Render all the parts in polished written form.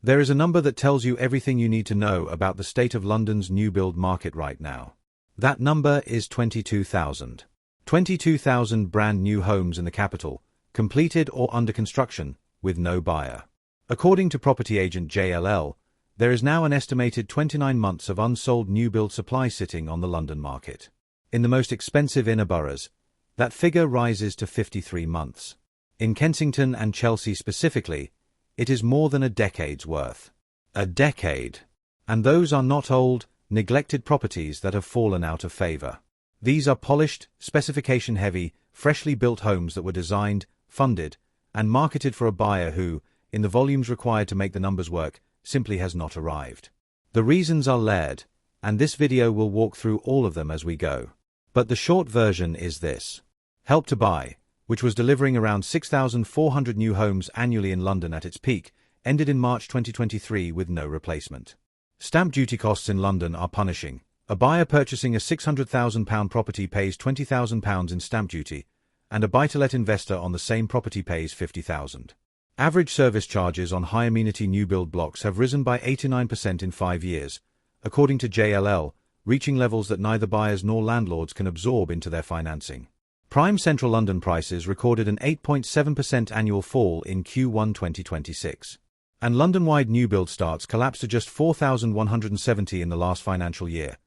There is a number that tells you everything you need to know about the state of London's new build market right now. That number is 22,000. 22,000 brand new homes in the capital, completed or under construction, with no buyer. According to property agent JLL, there is now an estimated 29 months of unsold new build supply sitting on the London market. In the most expensive inner boroughs, that figure rises to 53 months. In Kensington and Chelsea specifically, it is more than a decade's worth. A decade. And those are not old, neglected properties that have fallen out of favour. These are polished, specification-heavy, freshly built homes that were designed, funded, and marketed for a buyer who, in the volumes required to make the numbers work, simply has not arrived. The reasons are layered, and this video will walk through all of them as we go. But the short version is this. Help to Buy, which was delivering around 6,400 new homes annually in London at its peak, ended in March 2023 with no replacement. Stamp duty costs in London are punishing. A buyer purchasing a £600,000 property pays £20,000 in stamp duty, and a buy-to-let investor on the same property pays £50,000. Average service charges on high-amenity new-build blocks have risen by 89% in 5 years, according to JLL, reaching levels that neither buyers nor landlords can absorb into their financing. Prime central London prices recorded an 8.7% annual fall in Q1 2026. And London-wide new build starts collapsed to just 4,170 in the last financial year,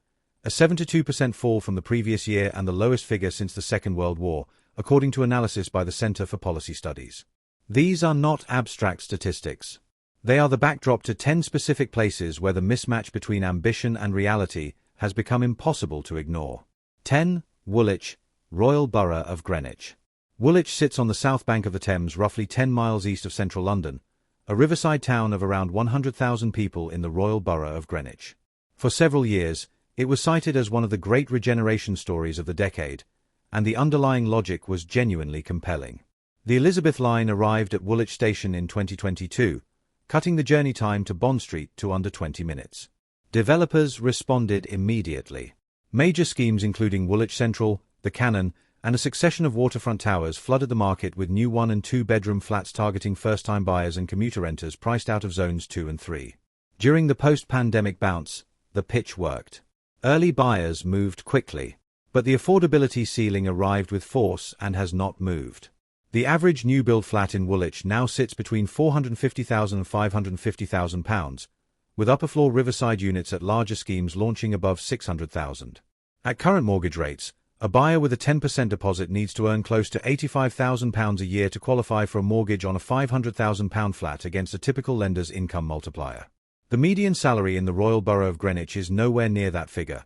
a 72% fall from the previous year and the lowest figure since the Second World War, according to analysis by the Centre for Policy Studies. These are not abstract statistics. They are the backdrop to 10 specific places where the mismatch between ambition and reality has become impossible to ignore. 10. Woolwich, Royal Borough of Greenwich. Woolwich sits on the south bank of the Thames, roughly 10 miles east of central London, a riverside town of around 100,000 people in the Royal Borough of Greenwich. For several years, it was cited as one of the great regeneration stories of the decade, and the underlying logic was genuinely compelling. The Elizabeth line arrived at Woolwich Station in 2022, cutting the journey time to Bond Street to under 20 minutes. Developers responded immediately. Major schemes including Woolwich Central, the Cannon, and a succession of waterfront towers flooded the market with new 1- and 2-bedroom flats targeting first-time buyers and commuter renters priced out of zones 2 and 3. During the post-pandemic bounce, the pitch worked. Early buyers moved quickly, but the affordability ceiling arrived with force and has not moved. The average new-build flat in Woolwich now sits between £450,000 and £550,000, with upper-floor riverside units at larger schemes launching above £600,000. At current mortgage rates, a buyer with a 10% deposit needs to earn close to £85,000 a year to qualify for a mortgage on a £500,000 flat against a typical lender's income multiplier. The median salary in the Royal Borough of Greenwich is nowhere near that figure,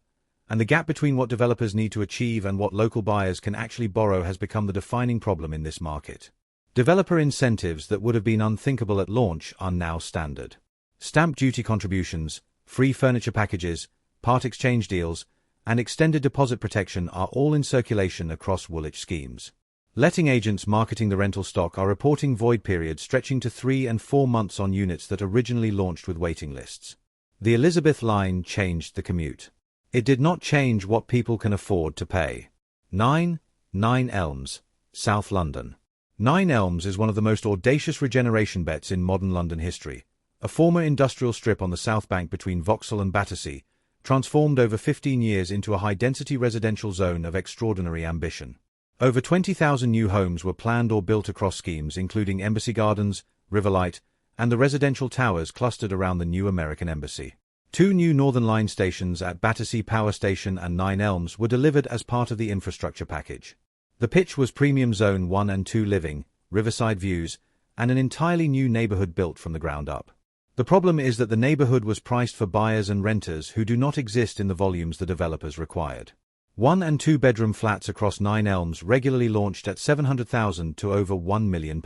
and the gap between what developers need to achieve and what local buyers can actually borrow has become the defining problem in this market. Developer incentives that would have been unthinkable at launch are now standard. Stamp duty contributions, free furniture packages, part exchange deals, and extended deposit protection are all in circulation across Woolwich schemes. Letting agents marketing the rental stock are reporting void periods stretching to 3 and 4 months on units that originally launched with waiting lists. The Elizabeth line changed the commute. It did not change what people can afford to pay. 9. Nine Elms, South London. Nine Elms is one of the most audacious regeneration bets in modern London history. A former industrial strip on the south bank between Vauxhall and Battersea, transformed over 15 years into a high-density residential zone of extraordinary ambition. Over 20,000 new homes were planned or built across schemes including Embassy Gardens, Riverlight, and the residential towers clustered around the new American Embassy. 2 new Northern Line stations at Battersea Power Station and Nine Elms were delivered as part of the infrastructure package. The pitch was premium Zone 1 and 2 living, riverside views, and an entirely new neighbourhood built from the ground up. The problem is that the neighbourhood was priced for buyers and renters who do not exist in the volumes the developers required. 1- and 2-bedroom flats across Nine Elms regularly launched at £700,000 to over £1 million.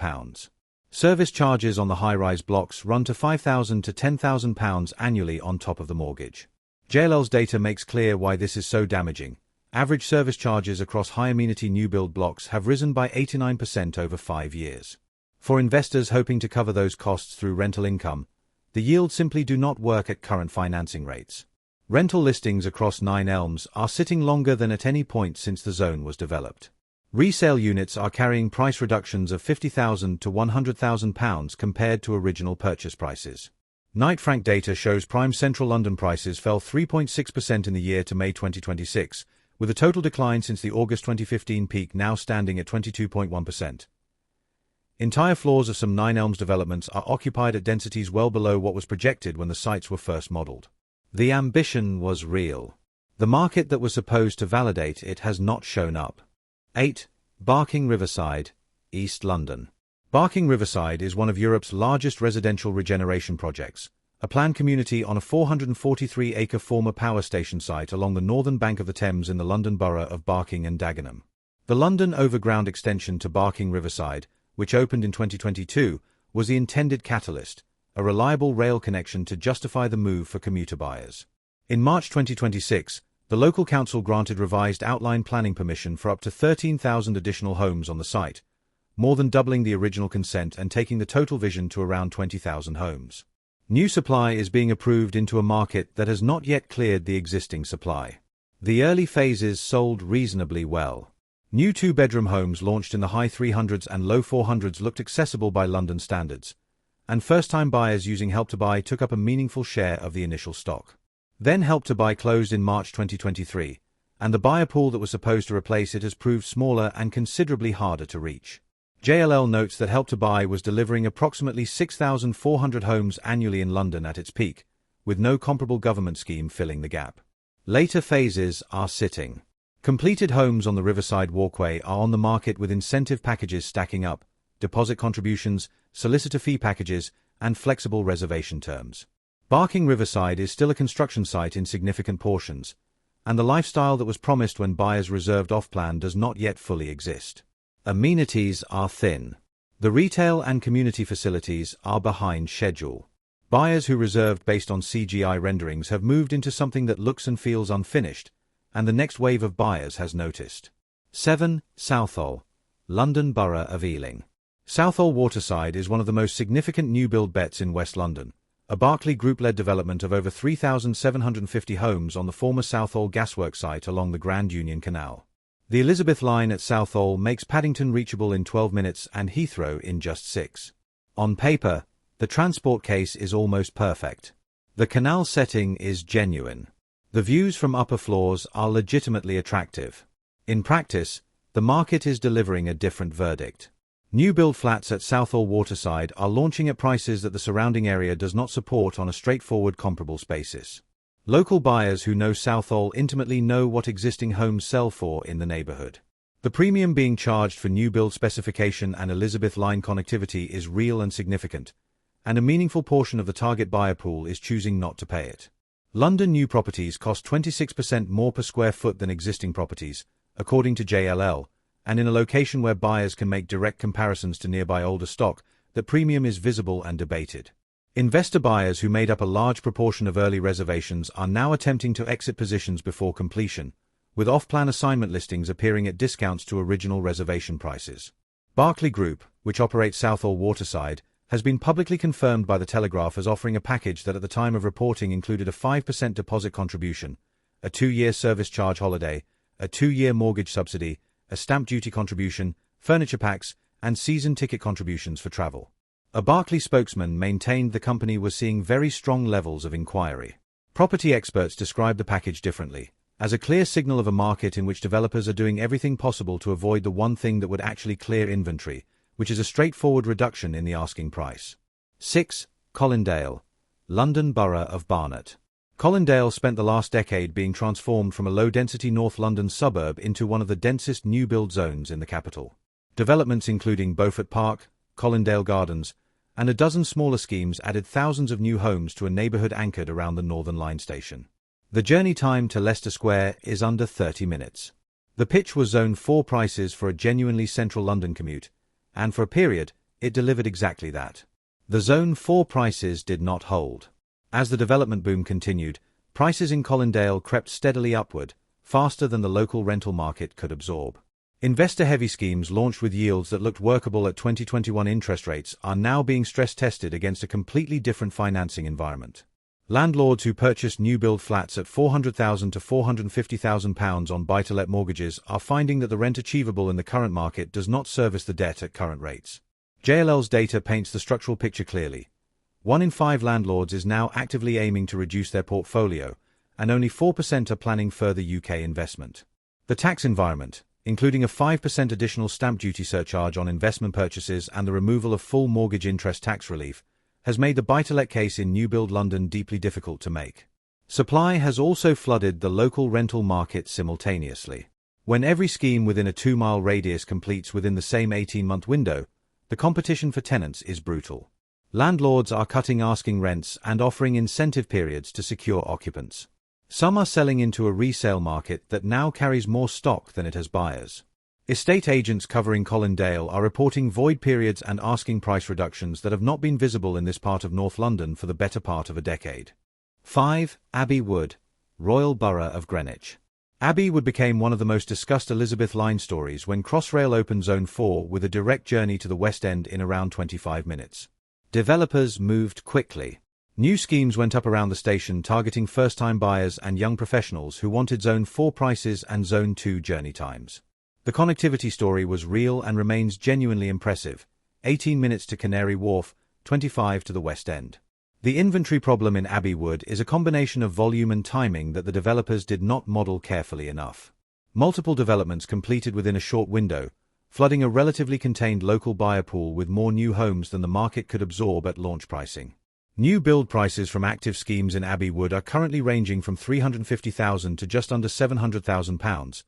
Service charges on the high-rise blocks run to £5,000 to £10,000 annually on top of the mortgage. JLL's data makes clear why this is so damaging. Average service charges across high-amenity new-build blocks have risen by 89% over 5 years. For investors hoping to cover those costs through rental income, the yields simply do not work at current financing rates. Rental listings across Nine Elms are sitting longer than at any point since the zone was developed. Resale units are carrying price reductions of £50,000 to £100,000 compared to original purchase prices. Knight Frank data shows prime central London prices fell 3.6% in the year to May 2026, with a total decline since the August 2015 peak now standing at 22.1%. Entire floors of some 9 Elms developments are occupied at densities well below what was projected when the sites were first modelled. The ambition was real. The market that was supposed to validate it has not shown up. 8. Barking Riverside, East London. Barking Riverside is one of Europe's largest residential regeneration projects, a planned community on a 443-acre former power station site along the northern bank of the Thames in the London borough of Barking and Dagenham. The London Overground extension to Barking Riverside, which opened in 2022, was the intended catalyst, a reliable rail connection to justify the move for commuter buyers. In March 2026, the local council granted revised outline planning permission for up to 13,000 additional homes on the site, more than doubling the original consent and taking the total vision to around 20,000 homes. New supply is being approved into a market that has not yet cleared the existing supply. The early phases sold reasonably well. New 2-bedroom homes launched in the high 300s and low 400s looked accessible by London standards, and first-time buyers using Help to Buy took up a meaningful share of the initial stock. Then Help to Buy closed in March 2023, and the buyer pool that was supposed to replace it has proved smaller and considerably harder to reach. JLL notes that Help to Buy was delivering approximately 6,400 homes annually in London at its peak, with no comparable government scheme filling the gap. Later phases are sitting. Completed homes on the Riverside Walkway are on the market with incentive packages stacking up, deposit contributions, solicitor fee packages, and flexible reservation terms. Barking Riverside is still a construction site in significant portions, and the lifestyle that was promised when buyers reserved off-plan does not yet fully exist. Amenities are thin. The retail and community facilities are behind schedule. Buyers who reserved based on CGI renderings have moved into something that looks and feels unfinished, and the next wave of buyers has noticed. 7. Southall, London Borough of Ealing. Southall Waterside is one of the most significant new build bets in West London, a Berkeley Group-led development of over 3,750 homes on the former Southall gasworks site along the Grand Union Canal. The Elizabeth line at Southall makes Paddington reachable in 12 minutes and Heathrow in just 6. On paper, the transport case is almost perfect. The canal setting is genuine. The views from upper floors are legitimately attractive. In practice, the market is delivering a different verdict. New build flats at Southall Waterside are launching at prices that the surrounding area does not support on a straightforward comparable basis. Local buyers who know Southall intimately know what existing homes sell for in the neighbourhood. The premium being charged for new build specification and Elizabeth line connectivity is real and significant, and a meaningful portion of the target buyer pool is choosing not to pay it. London new properties cost 26% more per square foot than existing properties, according to JLL, and in a location where buyers can make direct comparisons to nearby older stock, the premium is visible and debated. Investor buyers who made up a large proportion of early reservations are now attempting to exit positions before completion, with off-plan assignment listings appearing at discounts to original reservation prices. Berkeley Group, which operates Southall Waterside, has been publicly confirmed by the Telegraph as offering a package that at the time of reporting included a 5% deposit contribution, a 2-year service charge holiday, a 2-year mortgage subsidy, a stamp duty contribution, furniture packs, and season ticket contributions for travel. A Berkeley spokesman maintained the company was seeing very strong levels of inquiry. Property experts describe the package differently, as a clear signal of a market in which developers are doing everything possible to avoid the one thing that would actually clear inventory, which is a straightforward reduction in the asking price. 6. Colindale, London Borough of Barnet. Colindale spent the last decade being transformed from a low-density North London suburb into one of the densest new-build zones in the capital. Developments including Beaufort Park, Colindale Gardens, and a dozen smaller schemes added thousands of new homes to a neighbourhood anchored around the Northern Line station. The journey time to Leicester Square is under 30 minutes. The pitch was Zone 4 prices for a genuinely central London commute, and for a period, it delivered exactly that. The Zone 4 prices did not hold. As the development boom continued, prices in Colindale crept steadily upward, faster than the local rental market could absorb. Investor-heavy schemes launched with yields that looked workable at 2021 interest rates are now being stress-tested against a completely different financing environment. Landlords who purchased new-build flats at £400,000 to £450,000 on buy-to-let mortgages are finding that the rent achievable in the current market does not service the debt at current rates. JLL's data paints the structural picture clearly. 1 in 5 landlords is now actively aiming to reduce their portfolio, and only 4% are planning further UK investment. The tax environment, including a 5% additional stamp duty surcharge on investment purchases and the removal of full mortgage interest tax relief, has made the buy-to-let case in new-build London deeply difficult to make. Supply has also flooded the local rental market simultaneously. When every scheme within a 2-mile radius completes within the same 18-month window, the competition for tenants is brutal. Landlords are cutting asking rents and offering incentive periods to secure occupants. Some are selling into a resale market that now carries more stock than it has buyers. Estate agents covering Colindale are reporting void periods and asking price reductions that have not been visible in this part of North London for the better part of a decade. 5. Abbey Wood, Royal Borough of Greenwich. Abbey Wood became one of the most discussed Elizabeth Line stories when Crossrail opened Zone 4 with a direct journey to the West End in around 25 minutes. Developers moved quickly. New schemes went up around the station targeting first-time buyers and young professionals who wanted Zone 4 prices and Zone 2 journey times. The connectivity story was real and remains genuinely impressive. 18 minutes to Canary Wharf, 25 to the West End. The inventory problem in Abbey Wood is a combination of volume and timing that the developers did not model carefully enough. Multiple developments completed within a short window, flooding a relatively contained local buyer pool with more new homes than the market could absorb at launch pricing. New build prices from active schemes in Abbey Wood are currently ranging from £350,000 to just under £700,000,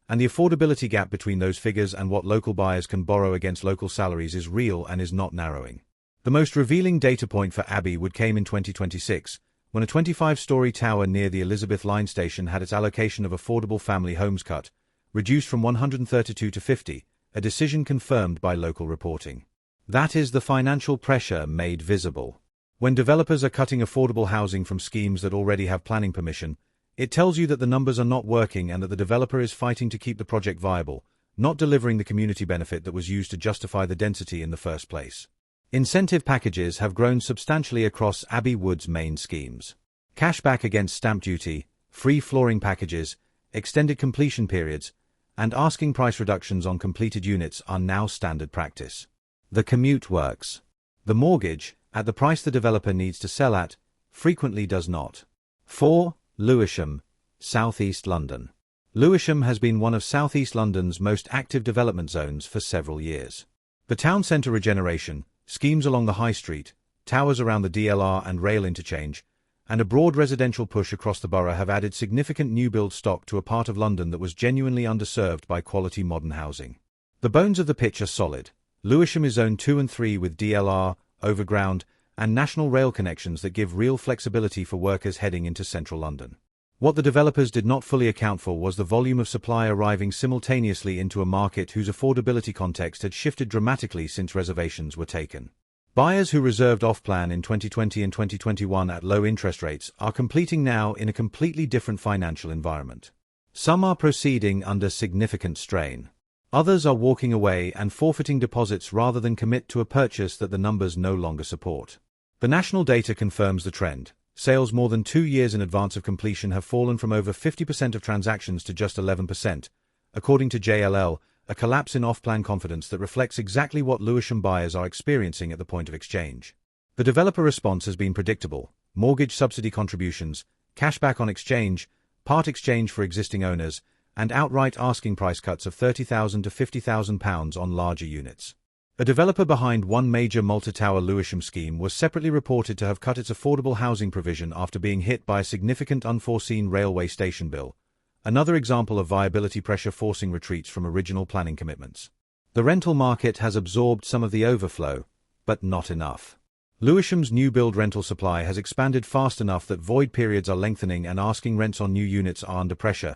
and the affordability gap between those figures and what local buyers can borrow against local salaries is real and is not narrowing. The most revealing data point for Abbey Wood came in 2026, when a 25-storey tower near the Elizabeth Line station had its allocation of affordable family homes cut, reduced from 132 to 50, a decision confirmed by local reporting. That is the financial pressure made visible. When developers are cutting affordable housing from schemes that already have planning permission, it tells you that the numbers are not working and that the developer is fighting to keep the project viable, not delivering the community benefit that was used to justify the density in the first place. Incentive packages have grown substantially across Abbey Wood's main schemes. Cashback against stamp duty, free flooring packages, extended completion periods, and asking price reductions on completed units are now standard practice. The commute works. The mortgage, at the price the developer needs to sell at, frequently does not. 4. Lewisham, South East London. Lewisham has been one of South East London's most active development zones for several years. The town centre regeneration, schemes along the High Street, towers around the DLR and rail interchange, and a broad residential push across the borough have added significant new build stock to a part of London that was genuinely underserved by quality modern housing. The bones of the pitch are solid. Lewisham is Zone 2 and 3 with DLR, overground, and national rail connections that give real flexibility for workers heading into central London. What the developers did not fully account for was the volume of supply arriving simultaneously into a market whose affordability context had shifted dramatically since reservations were taken. Buyers who reserved off-plan in 2020 and 2021 at low interest rates are completing now in a completely different financial environment. Some are proceeding under significant strain. Others are walking away and forfeiting deposits rather than commit to a purchase that the numbers no longer support. The national data confirms the trend. Sales more than 2 years in advance of completion have fallen from over 50% of transactions to just 11%, according to JLL, a collapse in off-plan confidence that reflects exactly what Lewisham buyers are experiencing at the point of exchange. The developer response has been predictable: mortgage subsidy contributions, cashback on exchange, part exchange for existing owners, and outright asking price cuts of £30,000 to £50,000 on larger units. A developer behind one major multi-tower Lewisham scheme was separately reported to have cut its affordable housing provision after being hit by a significant unforeseen railway station bill, another example of viability pressure forcing retreats from original planning commitments. The rental market has absorbed some of the overflow, but not enough. Lewisham's new build rental supply has expanded fast enough that void periods are lengthening and asking rents on new units are under pressure,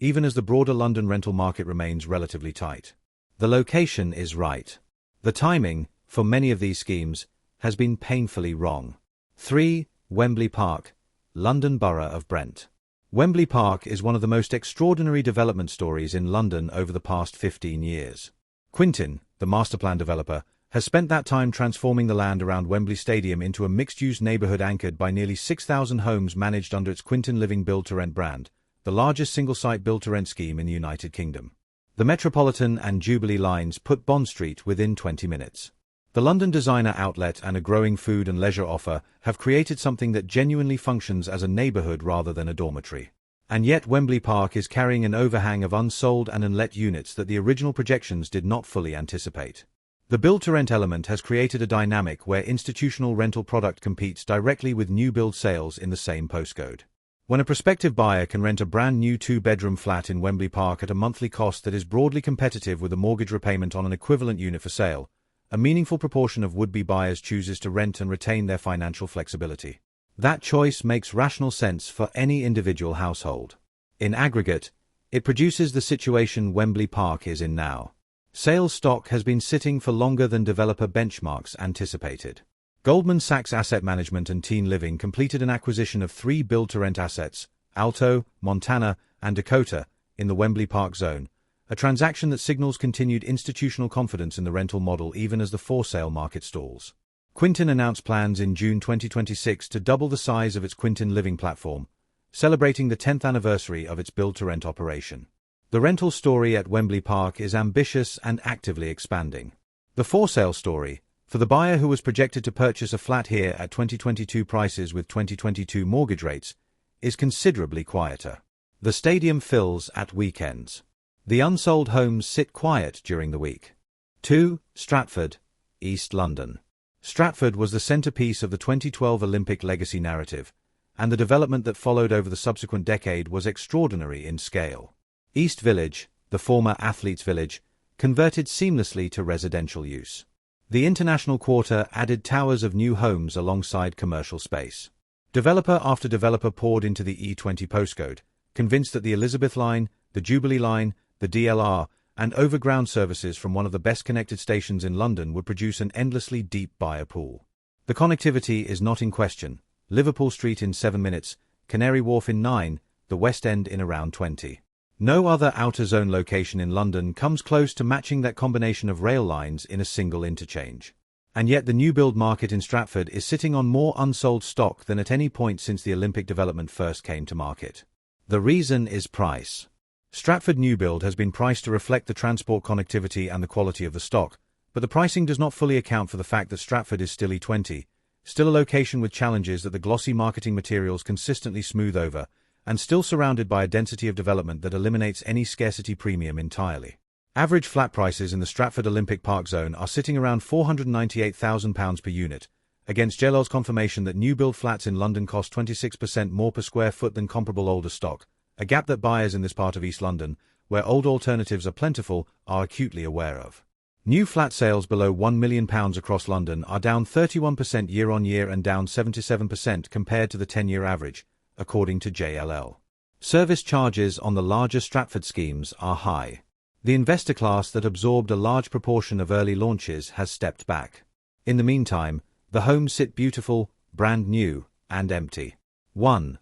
even as the broader London rental market remains relatively tight. The location is right. The timing, for many of these schemes, has been painfully wrong. 3. Wembley Park, London Borough of Brent. Wembley Park is one of the most extraordinary development stories in London over the past 15 years. Quintin, the masterplan developer, has spent that time transforming the land around Wembley Stadium into a mixed-use neighbourhood anchored by nearly 6,000 homes managed under its Quintin Living build-to-rent brand, the largest single-site build-to-rent scheme in the United Kingdom. The Metropolitan and Jubilee lines put Bond Street within 20 minutes. The London designer outlet and a growing food and leisure offer have created something that genuinely functions as a neighbourhood rather than a dormitory. And yet Wembley Park is carrying an overhang of unsold and unlet units that the original projections did not fully anticipate. The build-to-rent element has created a dynamic where institutional rental product competes directly with new build sales in the same postcode. When a prospective buyer can rent a brand new 2-bedroom flat in Wembley Park at a monthly cost that is broadly competitive with a mortgage repayment on an equivalent unit for sale, a meaningful proportion of would-be buyers chooses to rent and retain their financial flexibility. That choice makes rational sense for any individual household. In aggregate, it produces the situation Wembley Park is in now. Sales stock has been sitting for longer than developer benchmarks anticipated. Goldman Sachs Asset Management and Teen Living completed an acquisition of 3 build-to-rent assets, Alto, Montana, and Dakota, in the Wembley Park zone, a transaction that signals continued institutional confidence in the rental model even as the for-sale market stalls. Quintin announced plans in June 2026 to double the size of its Quintin Living platform, celebrating the 10th anniversary of its build-to-rent operation. The rental story at Wembley Park is ambitious and actively expanding. The for-sale story, for the buyer who was projected to purchase a flat here at 2022 prices with 2022 mortgage rates, is considerably quieter. The stadium fills at weekends. The unsold homes sit quiet during the week. 2. Stratford, East London. Stratford was the centrepiece of the 2012 Olympic legacy narrative, and the development that followed over the subsequent decade was extraordinary in scale. East Village, the former Athletes' Village, converted seamlessly to residential use. The International Quarter added towers of new homes alongside commercial space. Developer after developer poured into the E20 postcode, convinced that the Elizabeth Line, the Jubilee Line, the DLR, and overground services from one of the best-connected stations in London would produce an endlessly deep buyer pool. The connectivity is not in question. Liverpool Street in 7 minutes, Canary Wharf in 9, the West End in around 20. No other outer zone location in London comes close to matching that combination of rail lines in a single interchange. And yet the new build market in Stratford is sitting on more unsold stock than at any point since the Olympic development first came to market. The reason is price. Stratford new build has been priced to reflect the transport connectivity and the quality of the stock, but the pricing does not fully account for the fact that Stratford is still E20, still a location with challenges that the glossy marketing materials consistently smooth over, and still surrounded by a density of development that eliminates any scarcity premium entirely. Average flat prices in the Stratford Olympic Park zone are sitting around £498,000 per unit, against JLL's confirmation that new build flats in London cost 26% more per square foot than comparable older stock, a gap that buyers in this part of East London, where old alternatives are plentiful, are acutely aware of. New flat sales below £1 million across London are down 31% year-on-year and down 77% compared to the 10-year average, according to JLL. Service charges on the larger Stratford schemes are high. The investor class that absorbed a large proportion of early launches has stepped back. In the meantime, the homes sit beautiful, brand new, and empty. 1.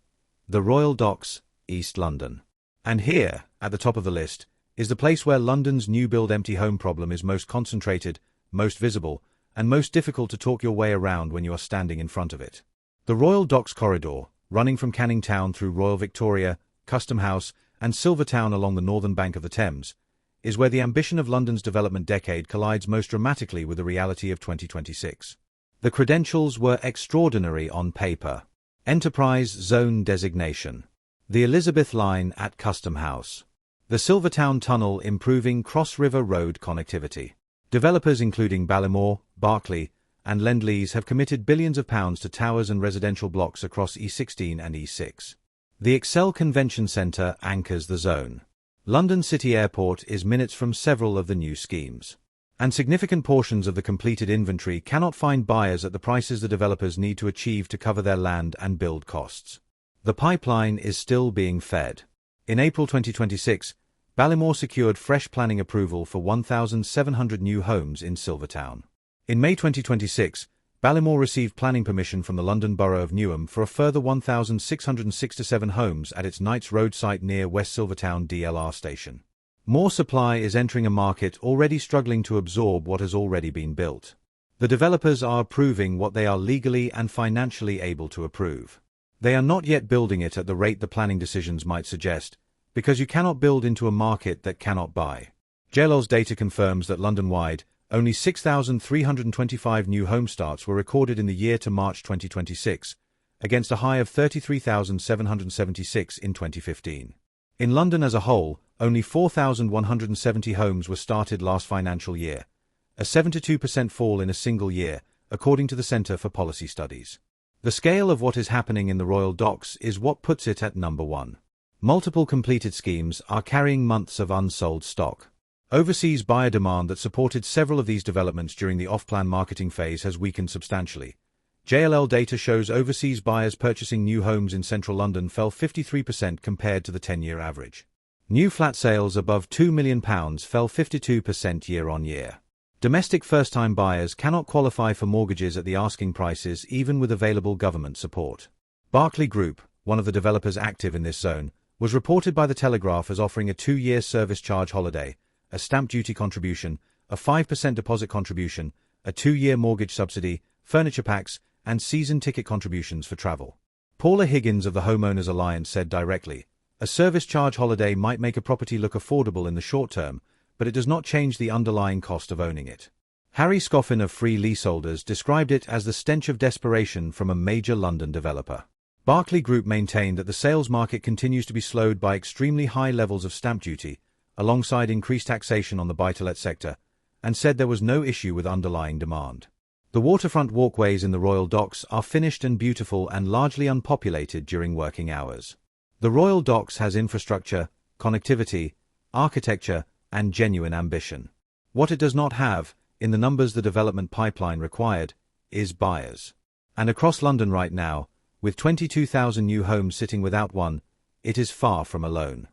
The Royal Docks, East London. And here, at the top of the list, is the place where London's new build empty home problem is most concentrated, most visible, and most difficult to talk your way around when you are standing in front of it. The Royal Docks corridor, running from Canning Town through Royal Victoria, Custom House, and Silvertown along the northern bank of the Thames, is where the ambition of London's development decade collides most dramatically with the reality of 2026. The credentials were extraordinary on paper. Enterprise Zone designation. The Elizabeth Line at Custom House. The Silvertown Tunnel improving cross-river road connectivity. Developers including Ballymore, Berkeley, and Lend-Lease have committed billions of pounds to towers and residential blocks across E16 and E6. The Excel Convention Centre anchors the zone. London City Airport is minutes from several of the new schemes. And significant portions of the completed inventory cannot find buyers at the prices the developers need to achieve to cover their land and build costs. The pipeline is still being fed. In April 2026, Ballymore secured fresh planning approval for 1,700 new homes in Silvertown. In May 2026, Ballymore received planning permission from the London Borough of Newham for a further 1,667 homes at its Knights Road site near West Silvertown DLR station. More supply is entering a market already struggling to absorb what has already been built. The developers are approving what they are legally and financially able to approve. They are not yet building it at the rate the planning decisions might suggest, because you cannot build into a market that cannot buy. JLL's data confirms that London-wide, Only 6,325 new home starts were recorded in the year to March 2026, against a high of 33,776 in 2015. In London as a whole, only 4,170 homes were started last financial year, a 72% fall in a single year, according to the Centre for Policy Studies. The scale of what is happening in the Royal Docks is what puts it at number 1. Multiple completed schemes are carrying months of unsold stock. Overseas buyer demand that supported several of these developments during the off-plan marketing phase has weakened substantially. JLL data shows overseas buyers purchasing new homes in central London fell 53% compared to the 10-year average. New flat sales above £2 million fell 52% year-on-year. Domestic first-time buyers cannot qualify for mortgages at the asking prices even with available government support. Berkeley Group, one of the developers active in this zone, was reported by the Telegraph as offering a 2-year service charge holiday, a stamp duty contribution, a 5% deposit contribution, a 2-year mortgage subsidy, furniture packs, and season ticket contributions for travel. Paula Higgins of the Homeowners Alliance said directly, "A service charge holiday might make a property look affordable in the short term, but it does not change the underlying cost of owning it." Harry Scoffin of Free Leaseholders described it as the stench of desperation from a major London developer. Berkeley Group maintained that the sales market continues to be slowed by extremely high levels of stamp duty, alongside increased taxation on the buy-to-let sector, and said there was no issue with underlying demand. The waterfront walkways in the Royal Docks are finished and beautiful and largely unpopulated during working hours. The Royal Docks has infrastructure, connectivity, architecture, and genuine ambition. What it does not have, in the numbers the development pipeline required, is buyers. And across London right now, with 22,000 new homes sitting without one, it is far from alone.